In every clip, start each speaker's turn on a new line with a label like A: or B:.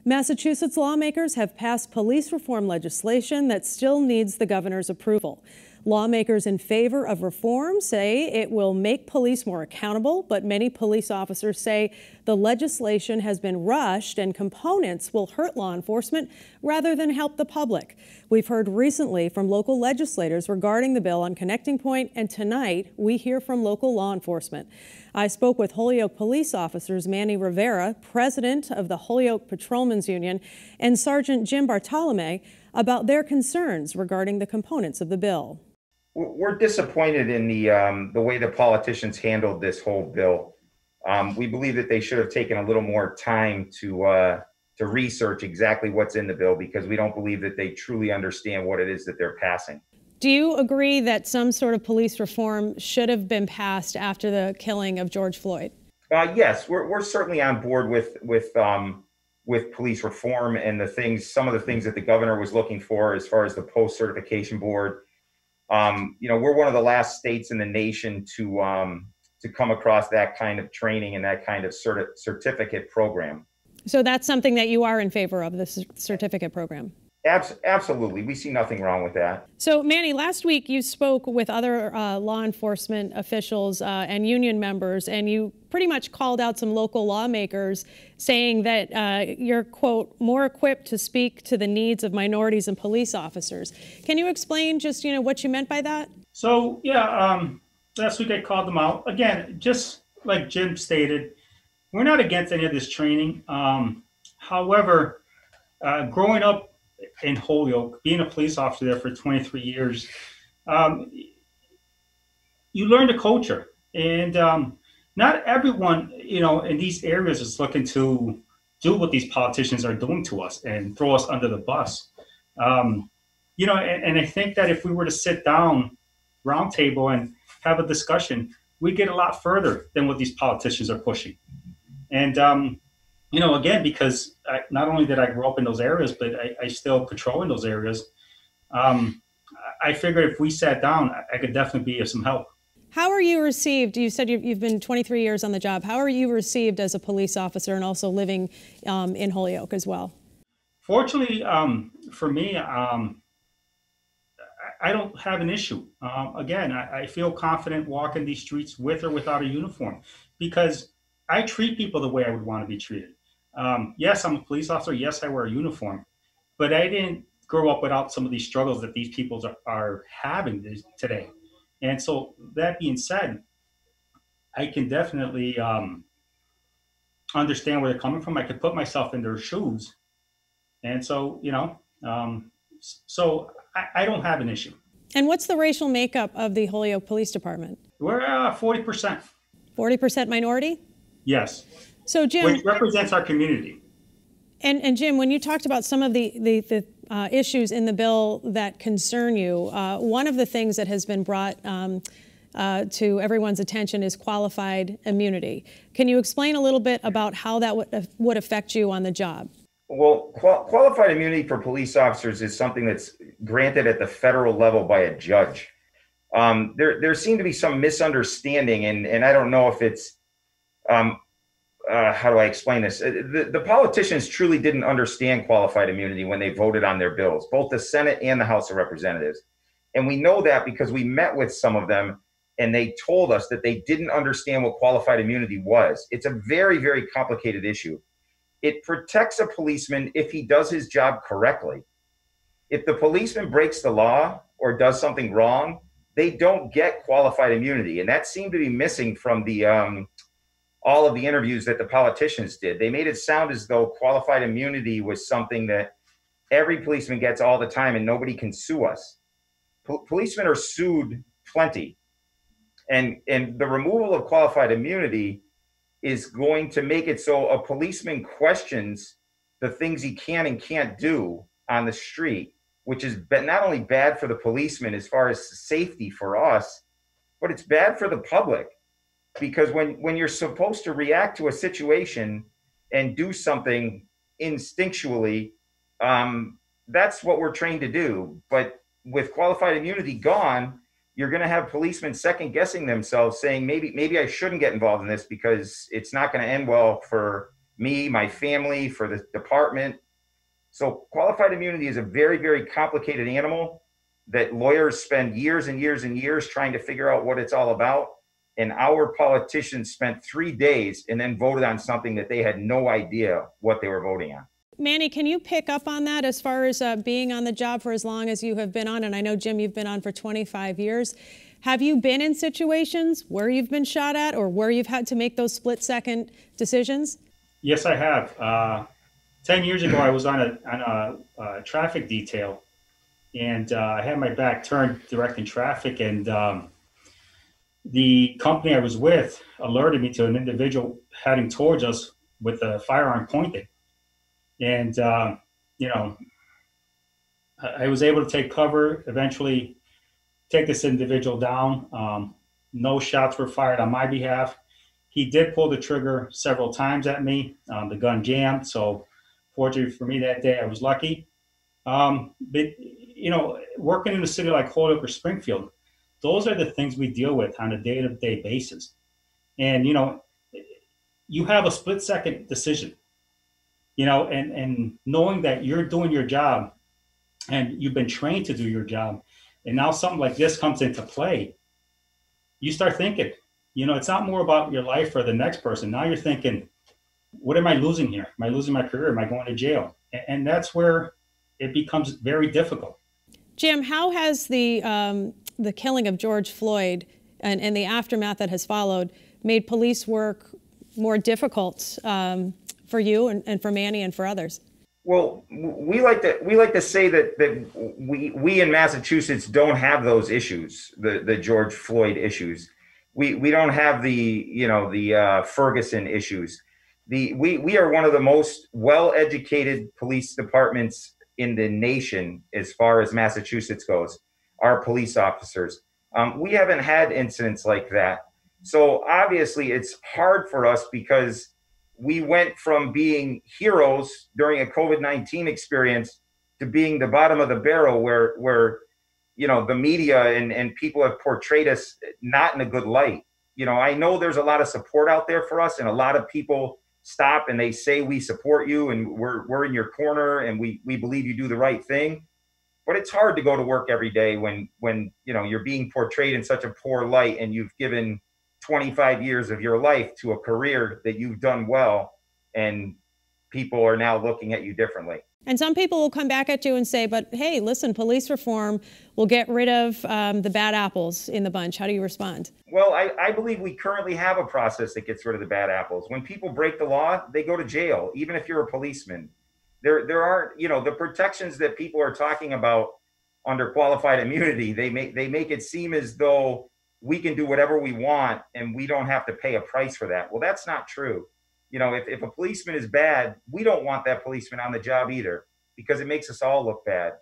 A: Massachusetts lawmakers have passed police reform legislation that still needs the governor's approval. Lawmakers in favor of reform say it will make police more accountable, but many police officers say the legislation has been rushed and components will hurt law enforcement rather than help the public. We've heard recently from local legislators regarding the bill on Connecting Point, and tonight we hear from local law enforcement. I spoke with Holyoke police officers Manny Rivera, president of the Holyoke Patrolmen's Union, and Sergeant Jim Bartolomei about their concerns regarding the components of the bill.
B: We're disappointed in the way the politicians handled this whole bill. We believe that they should have taken a little more time to research exactly what's in the bill, because we don't believe that they truly understand what it is that they're passing.
A: Do you agree that some sort of police reform should have been passed after the killing of George Floyd?
B: Yes, we're certainly on board with police reform and some of the things that the governor was looking for as far as the post-certification board. We're one of the last states in the nation to come across that kind of training and that kind of certificate program.
A: So that's something that you are in favor of, this certificate program?
B: Absolutely. We see nothing wrong with that.
A: So, Manny, last week you spoke with other law enforcement officials and union members, and you pretty much called out some local lawmakers, saying that you're, quote, more equipped to speak to the needs of minorities and police officers. Can you explain just, what you meant by that?
C: So, yeah, last week I called them out. Again, just like Jim stated, we're not against any of this training. However, growing up in Holyoke, being a police officer there for 23 years, you learn the culture. And not everyone, in these areas is looking to do what these politicians are doing to us and throw us under the bus. And I think that if we were to sit down, round table, and have a discussion, we get a lot further than what these politicians are pushing. And, again, because not only did I grow up in those areas, but I still patrol in those areas. I figured if we sat down, I could definitely be of some help.
A: How are you received? You said you've been 23 years on the job. How are you received as a police officer and also living in Holyoke as well?
C: Fortunately, for me, I don't have an issue. Again, I feel confident walking these streets with or without a uniform, because I treat people the way I would want to be treated. Yes, I'm a police officer. Yes, I wear a uniform, but I didn't grow up without some of these struggles that these people are having today. And so that being said, I can definitely understand where they're coming from. I could put myself in their shoes. And so, so I don't have an issue.
A: And what's the racial makeup of the Holyoke Police Department?
C: We're 40%.
A: 40% minority?
C: Yes.
A: So, Jim,
C: which represents our community.
A: And Jim, when you talked about some of the issues in the bill that concern you, one of the things that has been brought to everyone's attention is qualified immunity. Can you explain a little bit about how that would affect you on the job?
B: Well, qualified immunity for police officers is something that's granted at the federal level by a judge. There seemed to be some misunderstanding, and I don't know if it's how do I explain this? The politicians truly didn't understand qualified immunity when they voted on their bills, both the Senate and the House of Representatives. And we know that because we met with some of them and they told us that they didn't understand what qualified immunity was. It's a very, very complicated issue. It protects a policeman if he does his job correctly. If the policeman breaks the law or does something wrong, they don't get qualified immunity. And that seemed to be missing from all of the interviews that the politicians did. They made it sound as though qualified immunity was something that every policeman gets all the time and nobody can sue us. Policemen are sued plenty. And the removal of qualified immunity is going to make it so a policeman questions the things he can and can't do on the street, which is not only bad for the policeman as far as safety for us, but it's bad for the public. Because when you're supposed to react to a situation and do something instinctually, that's what we're trained to do. But with qualified immunity gone, you're going to have policemen second guessing themselves, saying maybe I shouldn't get involved in this because it's not going to end well for me, my family, for the department. So qualified immunity is a very, very complicated animal that lawyers spend years and years and years trying to figure out what it's all about. And our politicians spent 3 days and then voted on something that they had no idea what they were voting on.
A: Manny, can you pick up on that as far as being on the job for as long as you have been on? And I know, Jim, you've been on for 25 years. Have you been in situations where you've been shot at or where you've had to make those split-second decisions?
C: Yes, I have. 10 years ago, I was on a traffic detail, and I had my back turned directing traffic, and the company I was with alerted me to an individual heading towards us with a firearm pointed. And, I was able to take cover, eventually take this individual down. No shots were fired on my behalf. He did pull the trigger several times at me. The gun jammed. So fortunately for me that day, I was lucky. But, working in a city like Holyoke or Springfield, those are the things we deal with on a day-to-day basis. And, you have a split-second decision, and knowing that you're doing your job and you've been trained to do your job, and now something like this comes into play, you start thinking, it's not more about your life or the next person. Now you're thinking, what am I losing here? Am I losing my career? Am I going to jail? And that's where it becomes very difficult.
A: Jim, how has the killing of George Floyd and the aftermath that has followed made police work more difficult for you and for Manny and for others?
B: Well, we like to say that we in Massachusetts don't have those issues, the George Floyd issues. We don't have the Ferguson issues. We are one of the most well-educated police departments in the nation as far as Massachusetts goes. Our police officers, we haven't had incidents like that. So obviously it's hard for us because we went from being heroes during a COVID-19 experience to being the bottom of the barrel where the media and people have portrayed us not in a good light. I know there's a lot of support out there for us, and a lot of people stop and they say, we support you and we're in your corner and we believe you do the right thing. But it's hard to go to work every day when you're being portrayed in such a poor light, and you've given 25 years of your life to a career that you've done well, and people are now looking at you differently.
A: And some people will come back at you and say, but hey, listen, police reform will get rid of the bad apples in the bunch. How do you respond?
B: Well, I believe we currently have a process that gets rid of the bad apples. When people break the law, they go to jail, even if you're a policeman. There aren't, the protections that people are talking about under qualified immunity. They make it seem as though we can do whatever we want and we don't have to pay a price for that. Well, that's not true. If a policeman is bad, we don't want that policeman on the job either, because it makes us all look bad.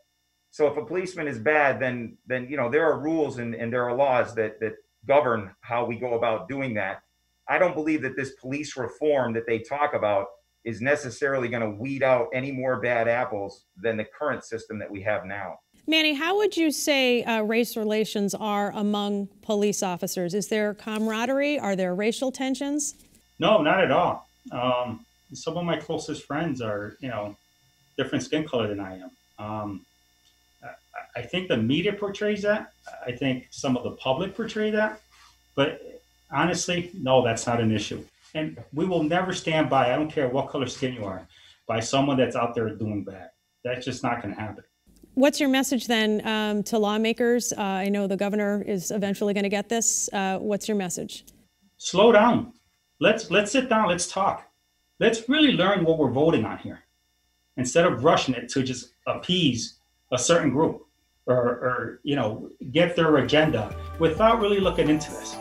B: So if a policeman is bad, then there are rules and there are laws that govern how we go about doing that. I don't believe that this police reform that they talk about is necessarily going to weed out any more bad apples than the current system that we have now.
A: Manny, how would you say race relations are among police officers? Is there camaraderie? Are there racial tensions?
C: No, not at all. Some of my closest friends are, different skin color than I am. I think the media portrays that. I think some of the public portray that. But honestly, no, that's not an issue. And we will never stand by, I don't care what color skin you are, by someone that's out there doing bad. That's just not going to happen.
A: What's your message then to lawmakers? I know the governor is eventually going to get this. What's your message?
C: Slow down. Let's sit down. Let's talk. Let's really learn what we're voting on here, instead of rushing it to just appease a certain group or get their agenda without really looking into this.